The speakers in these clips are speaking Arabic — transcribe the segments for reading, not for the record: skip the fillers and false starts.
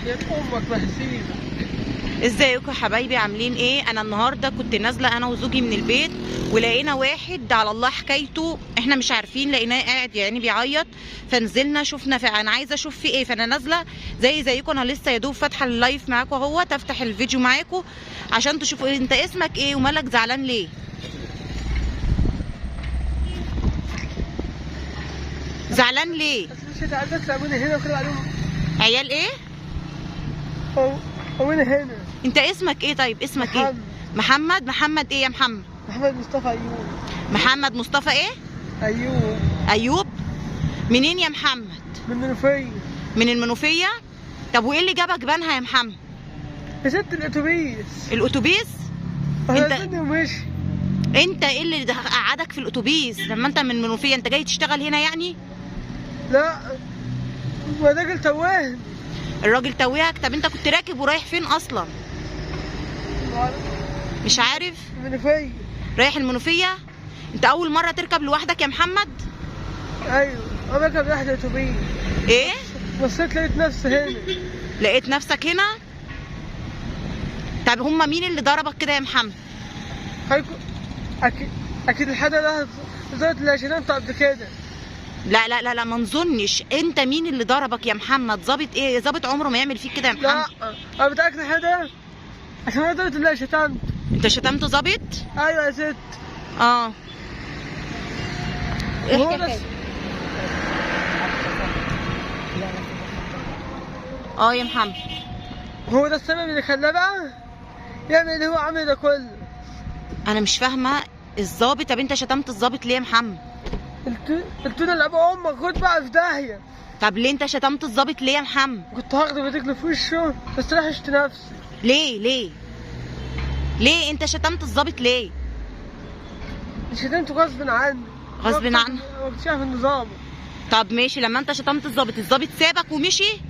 يا امك بهزيمه. ازيكم يا حبايبي عاملين ايه؟ انا النهارده كنت نازله انا وزوجي من البيت، ولقينا واحد على الله حكايته، احنا مش عارفين، لقيناه قاعد يعني بيعيط، فنزلنا شفنا انا عايزه اشوف فيه ايه، فانا نازله زيكم، انا لسه يا دوب فاتحه اللايف معاكم اهوت، افتح الفيديو معاكم عشان تشوفوا ايه. انت اسمك ايه ومالك زعلان ليه؟ زعلان ليه؟ مش هتعرف تعملي هنا وكده عليهم. عيال ايه؟ هو انا هنا. انت اسمك ايه طيب؟ اسمك محمد. ايه؟ محمد ايه يا محمد؟ محمد مصطفى ايوب. محمد مصطفى ايه؟ ايوب. منين يا محمد؟ من المنوفيه. من المنوفيه؟ طب وايه اللي جابك بنها يا محمد؟ يا ست الاتوبيس. الاتوبيس؟ انت ومشي. انت ايه اللي قعدك في الاتوبيس لما انت من المنوفيه؟ انت جاي تشتغل هنا يعني؟ لا، ما الراجل توهني. الراجل توهك؟ طب انت كنت راكب ورايح فين اصلا؟ مش عارف؟ المنوفيه. رايح المنوفيه؟ انت اول مره تركب لوحدك يا محمد؟ ايوه، انا بركب لوحدي اتوبيس. ايه؟ بصيت لقيت نفسي هنا. لقيت نفسك هنا؟ طب هما مين اللي ضربك كده يا محمد؟ اكيد الحدا ده زرت اللي عشان انت قبل كده. لا لا لا لا، ما نظنش. انت مين اللي ضربك يا محمد؟ ظابط ايه؟ ظابط عمره ما يعمل فيك كده يا محمد. لا، انا متاكد الحدا عشان انا زرت اللي شتمت. انت شتمت ظابط؟ ايوه يا ست. اه. هو ده. اه يا محمد. هو ده السبب اللي خلاه بقى يعمل اللي هو عامل ده كله. انا مش فاهمه الظابط. طب انت شتمت الظابط ليه يا محمد؟ قلت له اللي ابو امك خد بقى في داهيه. طب ليه انت شتمت الظابط ليه يا محمد؟ كنت هاخده برجلي في وشه بس رحت نفسي. ليه انت شتمت الظابط ليه؟ شتمته غصب عني. غصب عنه؟ وقت شايف النظام. طب ماشي، لما انت شتمت الظابط سابك ومشي؟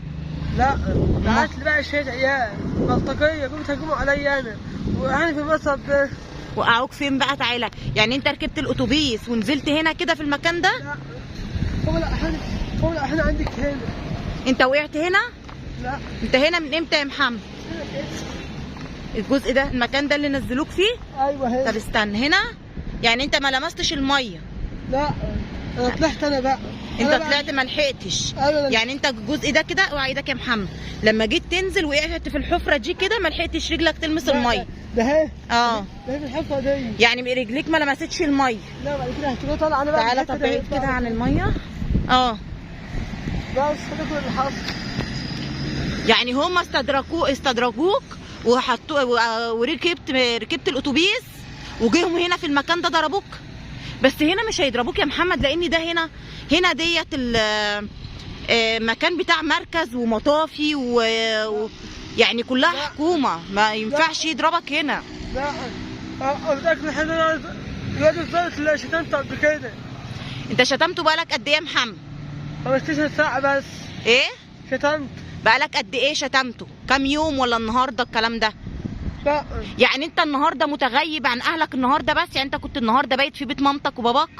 لا، بعت لي بقى شويه عيال بلطجيه قمت هجموا عليا انا وقعني في المصب ده. وقعوك فين بقى؟ تعالى، يعني انت ركبت الاتوبيس ونزلت هنا كده في المكان ده؟ لا، هو لا احنا عندك هنا. انت وقعت هنا؟ لا. انت هنا من امتى يا محمد؟ الجزء ده، المكان ده اللي نزلوك فيه؟ ايوه هنا. طب استنى، هنا يعني انت ما لمستش الميه؟ لا، انا طلعت انا بقى. انت طلعت ما لحقتش. أيوة. يعني انت الجزء ده كده، اوعى ايدك يا محمد، لما جيت تنزل وقعت في الحفره دي كده ما لحقتش رجلك تلمس الميه. ده اهي. اه، ده في الحفره دي. يعني رجليك ما لمستش الميه. لا، بعد كده هتبقى طالعه انا بقى. تعالى طب بعيد كده عن الميه. اه، بس ده كل اللي حصل. يعني هم استدرجوك وركبت الاتوبيس وجيهم هنا في المكان ده ضربوك؟ بس هنا مش هيضربوك يا محمد، لان ده هنا ديت مكان بتاع مركز ومطافي يعني كلها حكومه، ما ينفعش يضربك هنا. لا، متاكد الحين الواد الظابط اللي شتمته قبل كده. انت شتمته بقالك قد ايه يا محمد؟ 15 ساعه بس. ايه؟ شتمت. بقالك قد ايه شتمته؟ كام يوم ولا النهارده الكلام ده؟ لا. يعني انت النهارده متغيب عن اهلك النهارده بس؟ يعني انت كنت النهارده بايت في بيت مامتك وباباك؟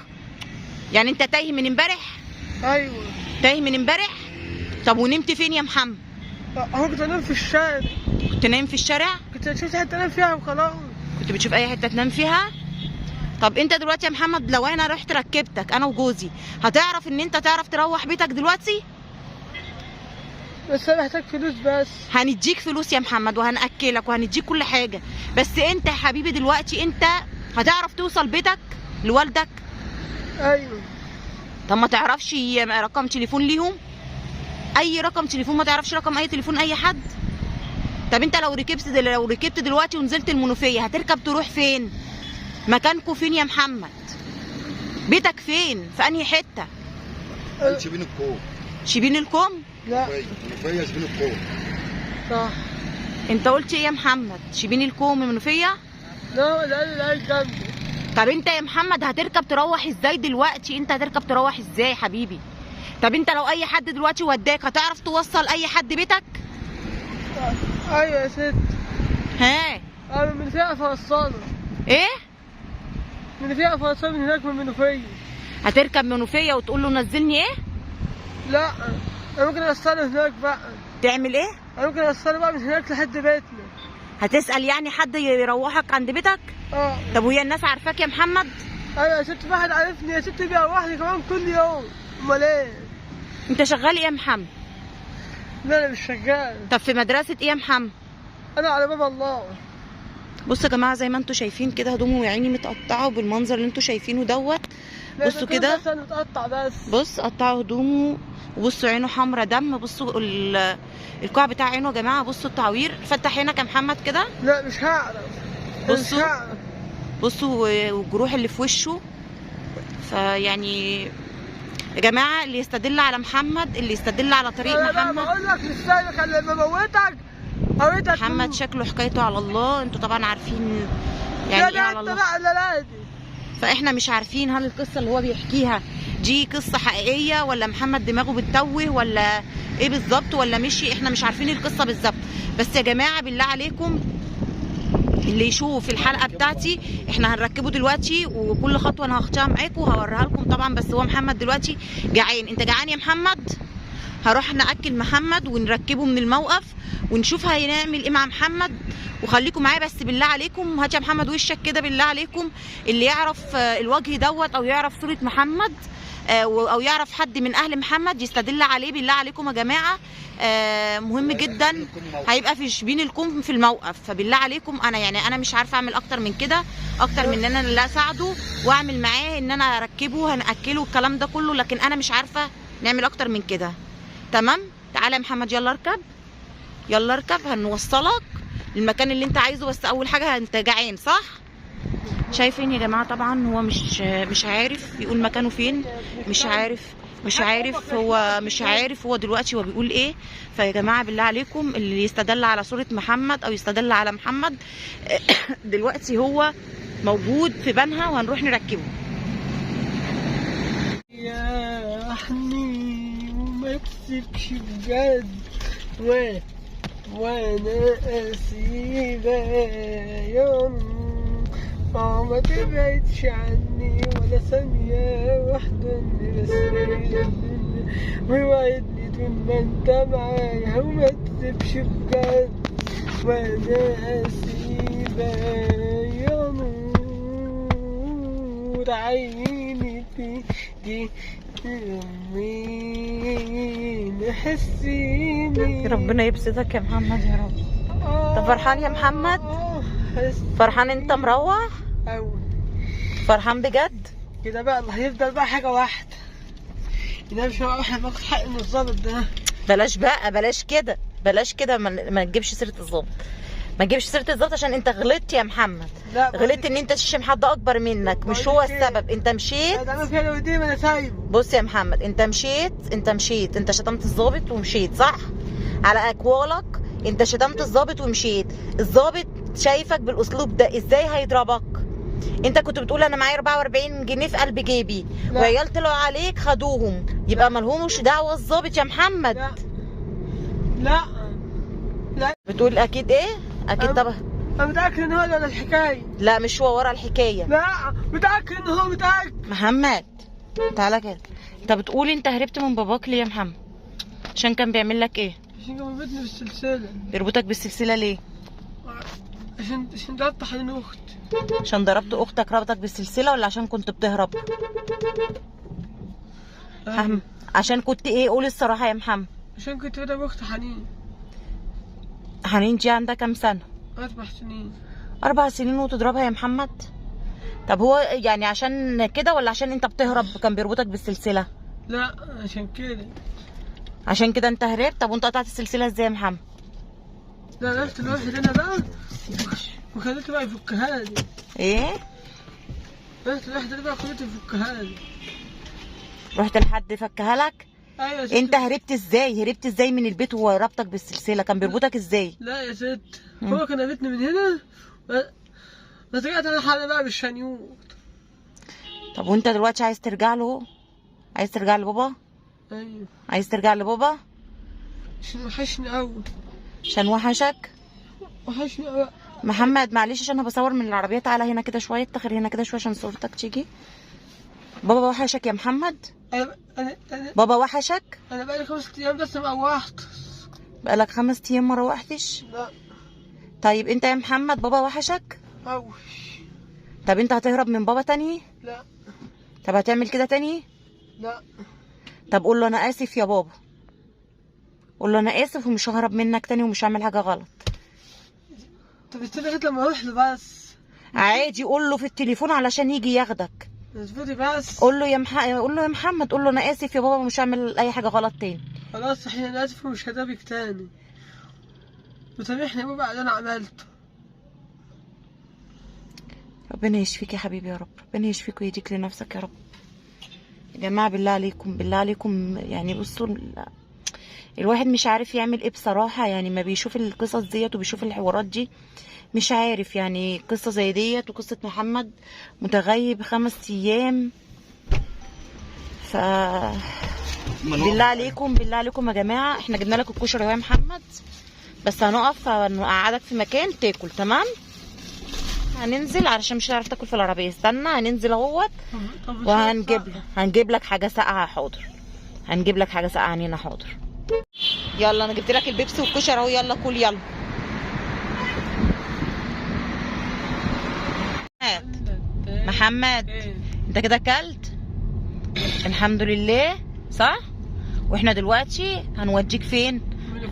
يعني انت تايه من امبارح؟ ايوه تايه من امبارح. طب ونمت فين يا محمد؟ اهو كنت انام في الشارع. كنت نايم في الشارع؟ كنت اشوف حته انام فيها وخلاص. كنت بتشوف اي حته تنام فيها؟ طب انت دلوقتي يا محمد لو انا رحت ركبتك انا وجوزي، هتعرف ان انت تعرف تروح بيتك دلوقتي؟ بس انا محتاج فلوس بس. هنديك فلوس يا محمد وهنأكلك وهنديك كل حاجه، بس انت يا حبيبي دلوقتي انت هتعرف توصل بيتك لوالدك؟ ايوه. طب ما تعرفش رقم تليفون ليهم؟ اي رقم تليفون؟ ما تعرفش رقم اي تليفون اي حد؟ طب انت لو ركبت دلوقتي ونزلت المنوفيه هتركب تروح فين؟ مكانكوا فين يا محمد؟ بيتك فين؟ في انهي حته؟ شبين الكوم. شبين الكوم؟ لا، المنوفيه شبين الكوم. صح. انت قلت ايه يا محمد؟ شبين الكوم المنوفيه؟ لا جنبي. طب انت يا محمد هتركب تروح ازاي دلوقتي؟ انت هتركب تروح ازاي يا حبيبي؟ طب انت لو اي حد دلوقتي وداك هتعرف توصل اي حد بيتك؟ ايوه يا ست. ها؟ انا من فيها فوصله. ايه؟ من فيها فوصله من هناك من المنوفيه. هتركب منوفيه وتقول له نزلني ايه؟ لا، انا ممكن اوصله هناك بقى. تعمل ايه؟ انا ممكن اوصله بقى من هناك لحد بيتنا. هتسأل يعني حد يروحك عند بيتك؟ اه. طب وهي الناس عارفاك يا محمد؟ ايوه يا ست، واحد عارفني يا ست، بيروحني كمان كل يوم. امال ايه؟ انت شغال ايه يا محمد؟ لا انا مش شغال. طب في مدرسة ايه يا محمد؟ انا على باب الله. بصوا يا جماعة زي ما انتوا شايفين كده هدومه يا عيني متقطعة، وبالمنظر اللي انتوا شايفينه دوت. بصوا كده، بس انا متقطع بس. بص قطعوا هدومه، وبصوا عينه حمرا دم. بصوا الكوع بتاع عينه يا جماعة، بصوا التعوير. فتح عينك يا محمد كده. لا مش هعرف. بصوا. مش هعرف. بصوا والجروح اللي في وشه. فيعني يا جماعة اللي يستدل على محمد، اللي يستدل على طريق محمد. بقول لك مش سايبك الا لما موتك. محمد شكله حكايته على الله، انتوا طبعا عارفين يعني ايه على الله. فاحنا مش عارفين هل القصه اللي هو بيحكيها دي قصه حقيقيه، ولا محمد دماغه بتتوه، ولا ايه بالظبط، ولا مشي. احنا مش عارفين القصه بالظبط. بس يا جماعه بالله عليكم اللي يشوف الحلقه بتاعتي، احنا هنركبه دلوقتي، وكل خطوه انا هاخدها معاكم وهوريها لكم طبعا. بس هو محمد دلوقتي جعان. انت جعان يا محمد؟ هروح ناكل محمد ونركبه من الموقف ونشوف هنعمل ايه مع محمد. وخليكم معايا بس بالله عليكم. هات يا محمد وشك كده بالله عليكم. اللي يعرف الوجه دوت او يعرف صورة محمد او يعرف حد من اهل محمد يستدل عليه بالله عليكم يا جماعة. مهم جدا. هيبقى في شبين الكم في الموقف. فبالله عليكم انا مش عارفه اعمل اكتر من كده، اكتر من ان انا اللي اساعده واعمل معاه ان انا اركبه هناكله الكلام ده كله. لكن انا مش عارفه نعمل اكتر من كده. تمام؟ تعالى يا محمد يلا اركب، يلا اركب هنوصلك المكان اللي انت عايزه. بس اول حاجه انت جعان صح؟ شايفين يا جماعه طبعا هو مش عارف يقول مكانه فين. مش عارف هو دلوقتي هو بيقول ايه. فيا جماعه بالله عليكم اللي يستدل على صوره محمد او يستدل على محمد دلوقتي هو موجود في بنها وهنروح نركبه. يا حنين وما تسيبش بجد وانا اسيبه يوم. ما تبعدش عني ولا ثانية واحدة بس ووعدني طول ما انت معايا وما تسيبش بجد وانا اسيبه يا نور عيني تيجي يومين حسيني. ربنا يبسطك يا محمد يا رب. طب فرحان يا محمد؟ فرحان انت مروح؟ أوي. فرحان بجد؟ كده بقى اللي هيفضل بقى حاجة واحدة، إن مش هروح باخد حق من الظابط ده. بلاش كده ما تجيبش سيرة الظابط. ما تجيبش سيرة الظابط عشان انت غلطت يا محمد. غلطت ان انت تشتم حد اكبر منك. مش هو السبب. انت مشيت. انا فيها لو دي ما انا سايبه. بص يا محمد انت مشيت انت شتمت الظابط ومشيت صح؟ على اقوالك انت شتمت الظابط ومشيت. الظابط شايفك بالاسلوب ده ازاي هيضربك؟ انت كنت بتقول انا معايا 44 جنيه في قلب جيبي وعيال طلعوا عليك خدوهم. يبقى مالهمش دعوه الظابط يا محمد. لا بتقول اكيد ايه؟ اكيد طبعا. انا متاكد ان هو ورا الحكايه. لا مش هو ورا الحكايه. لا متاكد ان هو متاكد. محمد تعالى كده. انت بتقول انت هربت من باباك ليه يا محمد؟ عشان كان بيعمل لك ايه؟ عشان كان بيربطني بالسلسله. بيربطك بالسلسله ليه؟ عشان ضربت حنين اختي. عشان ضربت اختك ربطك بالسلسله ولا عشان كنت بتهرب؟ عشان كنت ايه؟ قول الصراحه يا محمد. عشان كنت بضرب اختي حنين. حنين دي عندها كام سنه؟ 4 سنين. 4 سنين وتضربها يا محمد؟ طب هو يعني عشان كده ولا عشان انت بتهرب كان بيربطك بالسلسله؟ لا عشان كده. عشان كده انت هربت. طب وانت قطعت السلسله ازاي يا محمد؟ لا رحت لواحد انا بقى وخليته بقى يفكها لي. ايه؟ رحت لواحد انا بقى خليته يفكها لي. رحت لحد فكها لك؟ ايوه. انت هربت ازاي من البيت وهو ربطك بالسلسله؟ كان بيربطك ازاي؟ لا يا ست هو كان رابطني من هنا رجعت انا حالي بقى بالشنيوط. طب وانت دلوقتي عايز ترجع له؟ عايز ترجع لبابا؟ ايوه. عايز ترجع لبابا؟ عشان وحشني قوي. عشان وحشك؟ وحشني قوي. محمد معلش عشان انا بصور من العربيه. تعالى هنا كده شويه، اتخر هنا كده شويه عشان صورتك تيجي. بابا وحشك يا محمد؟ انا بابا وحشك؟ انا بقالي 5 ايام بس مروحت. بقالك 5 ايام ما روحتش؟ لا. طيب انت يا محمد بابا وحشك؟ اوش. طب انت هتهرب من بابا تاني؟ لا. طب هتعمل كده تاني؟ لا. طب قول له انا اسف يا بابا، قول له انا اسف ومش ههرب منك تاني ومش هعمل حاجه غلط. طب استنى لغايه لما اروح له بس. عادي قول له في التليفون علشان يجي ياخدك. اصبري بس. قول له قول له يا محمد، قول له انا اسف يا بابا ومش هعمل اي حاجه غلط تاني. خلاص صحيح انا اسف ومش هدابك تاني، وسامحني يا بابا على اللي انا عملته. ربنا يشفيك يا حبيبي يا رب، ربنا يشفيك ويهديك لنفسك يا رب. يا جماعه بالله عليكم بالله عليكم، يعني بصوا الواحد مش عارف يعمل ايه بصراحه، يعني ما بيشوف القصص ديت وبيشوف الحوارات دي مش عارف، يعني قصه زي ديت وقصه محمد متغيب 5 ايام. ف بالله عليكم بالله عليكم يا جماعه، احنا جبنا لك الكشري يا محمد، بس هنقف هنقعدك في مكان تاكل. تمام؟ هننزل علشان مش هتعرف تاكل في العربيه، استنى هننزل اهوت هنجيب لك حاجه ساقعه. حاضر، هنجيب لك حاجه ساقعه عنينا. حاضر. يلا انا جبت لك البيبسي والكشري اهو، يلا كل يلا. محمد انت كده اكلت؟ الحمد لله صح. واحنا دلوقتي هنوديك فين؟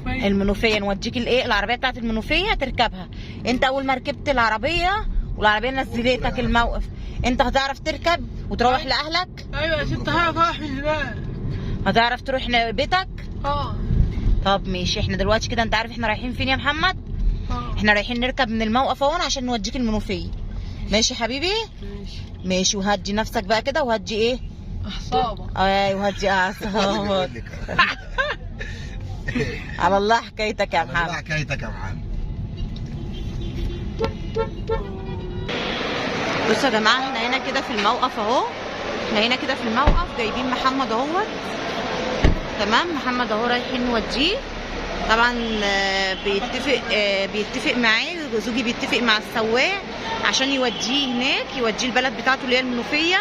المنوفيه. نوديك الايه؟ العربيه بتاعت المنوفيه تركبها. انت اول ما ركبت العربيه والعربيه نزلتك الموقف، انت هتعرف تركب وتروح لاهلك؟ ايوه يا ست هعرف اروح من هناك. هتعرف تروح بيتك؟ طب ماشي. احنا دلوقتي كده انت عارف احنا رايحين فين يا محمد؟ احنا رايحين نركب من الموقف اهون عشان نوديك المنوفيه. ماشي حبيبي؟ ماشي. وهدي نفسك بقى كده، وهدي ايه؟ اعصابك. ايوه وهدي اعصابك. على الله حكايتك يا محمد. على الله حكايتك يا محمد. بصوا يا جماعه احنا هنا كده في الموقف اهو، احنا هنا كده في الموقف جايبين محمد اهوت. تمام؟ محمد اهو رايحين نوديه. طبعا بيتفق معاه زوجي، بيتفق مع السواق عشان يوديه هناك، يوديه البلد بتاعته اللي هي المنوفيه.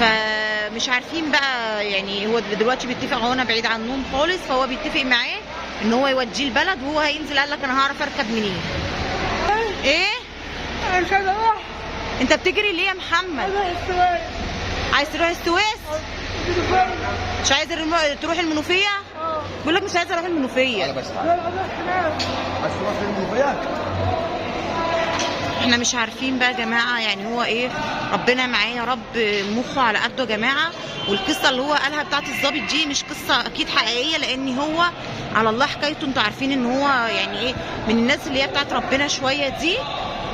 فمش عارفين بقى، يعني هو دلوقتي بيتفق اهو، انا بعيد عنهم خالص، فهو بيتفق معاه ان هو يوديه البلد وهو هينزل. قال لك انا هعرف اركب منين. ايه؟ انا مش عايز اروح. انت بتجري ليه يا محمد؟ اروح السويس. عايز تروح السويس؟ مش عايز تروح المنوفيه؟ بيقول لك مش عايز اروح المنوفيه. بس لا اروح هناك. بس تروح في المنوفيه. احنا مش عارفين بقى يا جماعه، يعني هو ايه؟ ربنا معاه يا رب، مخه على قده يا جماعه. والقصه اللي هو قالها بتاعت الظابط دي مش قصه اكيد حقيقيه، لان هو على الله حكايته. انتوا عارفين ان هو يعني ايه، من الناس اللي هي بتاعت ربنا شويه دي،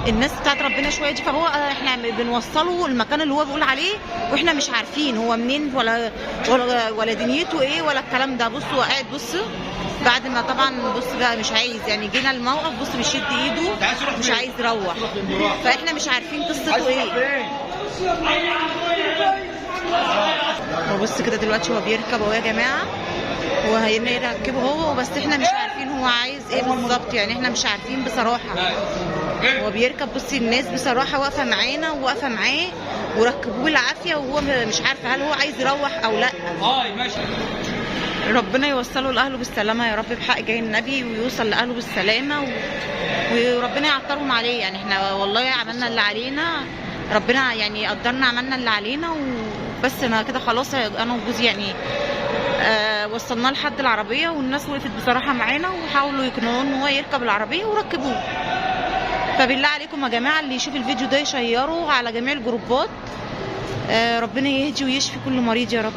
الناس بتاعت ربنا شويه دي. فهو احنا بنوصله المكان اللي هو بيقول عليه، واحنا مش عارفين هو منين ولا دنيته ايه ولا الكلام ده. بصوا هو قاعد، بصوا بعد ما طبعا بص بقى مش عايز، يعني جينا الموقف بص بيشد ايده مش عايز يروح، فاحنا مش عارفين قصته ايه. وبص كده دلوقتي هو بيركب اهو يا جماعه، وهيركبه هو، بس احنا مش عارفين هو عايز ايه بالظبط، يعني احنا مش عارفين بصراحه. هو بيركب، بصي الناس بصراحه واقفه معانا وواقفه معاه وركبوه بالعافيه، وهو مش عارفه هل هو عايز يروح او لا. ماشي. ربنا يوصله لاهله بالسلامه يا رب بحق جاي النبي، ويوصل لاهله بالسلامه وربنا يعطرهم عليه. يعني احنا والله عملنا اللي علينا، ربنا يعني قدرنا عملنا اللي علينا وبس. انا كده خلاص انا وجوزي يعني وصلناه لحد العربيه، والناس وقفت بصراحه معانا وحاولوا يقنعوه ان هو يركب العربيه وركبوه. فبالله عليكم يا جماعه اللي يشوف الفيديو ده يشيره على جميع الجروبات. ربنا يهدي ويشفي كل مريض يا رب.